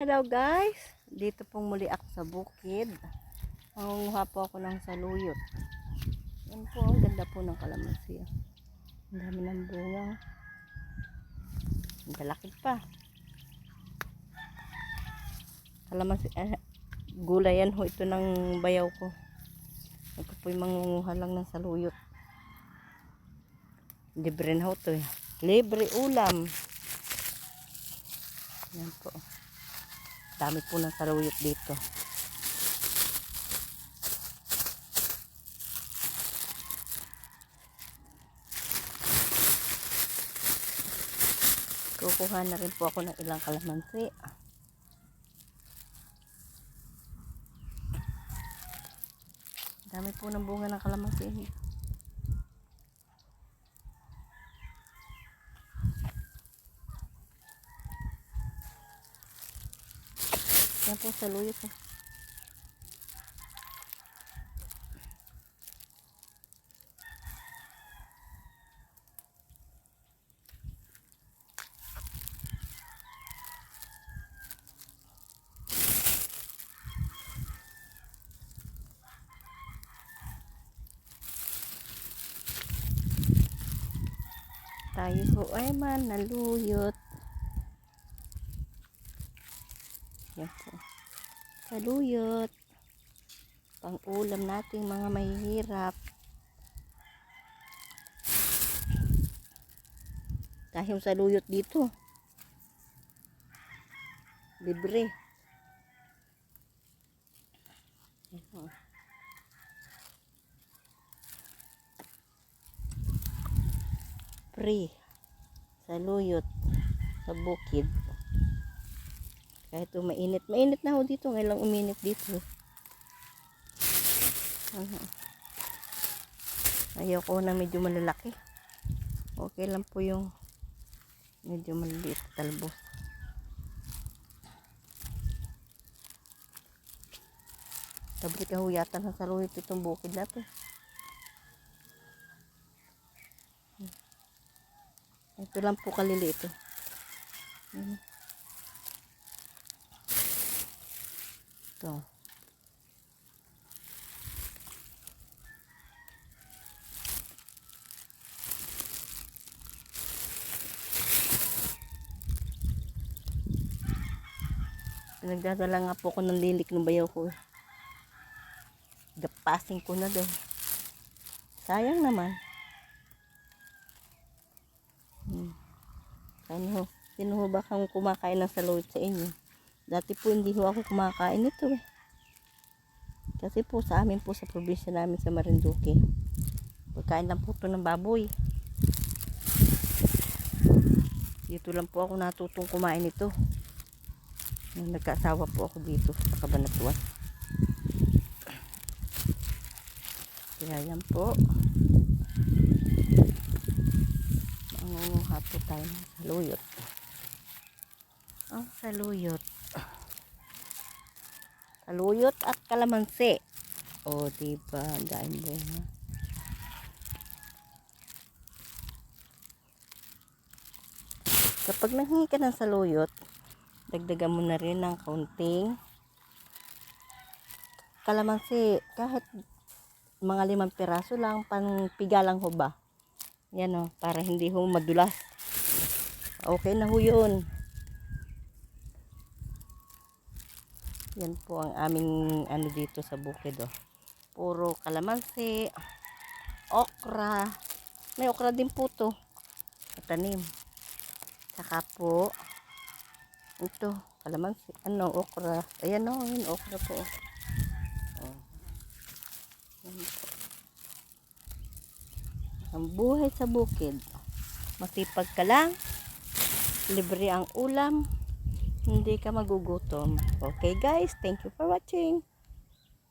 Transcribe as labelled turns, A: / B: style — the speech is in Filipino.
A: Hello guys, dito pong muli ako sa bukid. Mangunguha po ako ng saluyot. Yan po, ang ganda po ng kalamansi. Ang dami ng bunga. Ang lalaki pa. Kalamansi, gulay yan ho ito ng bayaw ko. Ako po yung mangunguha lang ng saluyot. Libre na ho ito eh. Libre ulam. Yan po. Dami po ng saluyot dito. Kukuha na rin po ako ng ilang kalamansi. Dami po ng bunga ng kalamansi. Yan po saluyot eh. Tayo po ay manaluyot. Yan po. Saluyot. Pang ulam natin mga mahihirap. Tayong saluyot dito. Libre. Yan po. Free. Saluyot sa bukid. Kahit mainit. Mainit na ho dito. Ngayon lang uminit dito. Ayoko na medyo malalaki. Okay lang po yung medyo maliliit talbos. Sabri kahuyatan ng saluyot itong bukid natin. Ito lang po kaliliit. Ito. Nagdadala nga po ako ng lilik ng bayaw ko. Gapasin ko na daw. Sayang naman. Sino ho ba kang kumakain ng saluyot sa inyo? Dati po hindi ho ako kumakain nito eh. Kasi po sa amin po sa probinsya namin sa Marinduque, pagkain lang po ito ng baboy. Dito lang po ako natutong kumain nito. Nagkaasawa po ako dito sa Cabanatuan. Kaya yan po. Mangunguha po tayo ng saluyot. Ang saluyot. Saluyot at kalamansi. O, diba? Dahil ba yun? Kapag nanghingi ka ng saluyot, dagdagan mo na rin ng kaunting kalamansi. Kahit mga 5 piraso lang, panpiga lang ho ba? Yan o, para hindi ho madulas. Okay na ho yun. Yan po ang aming ano dito sa bukid o. Puro kalamansi, okra. May okra din po to. Tanim. Saka po, ito, kalamansi, okra. Ayan o, yun, okra po. Yan po. Ang buhay sa bukid. Masipag ka lang. Libre ang ulam. Hindi ka magugutom. Okay guys, thank you for watching.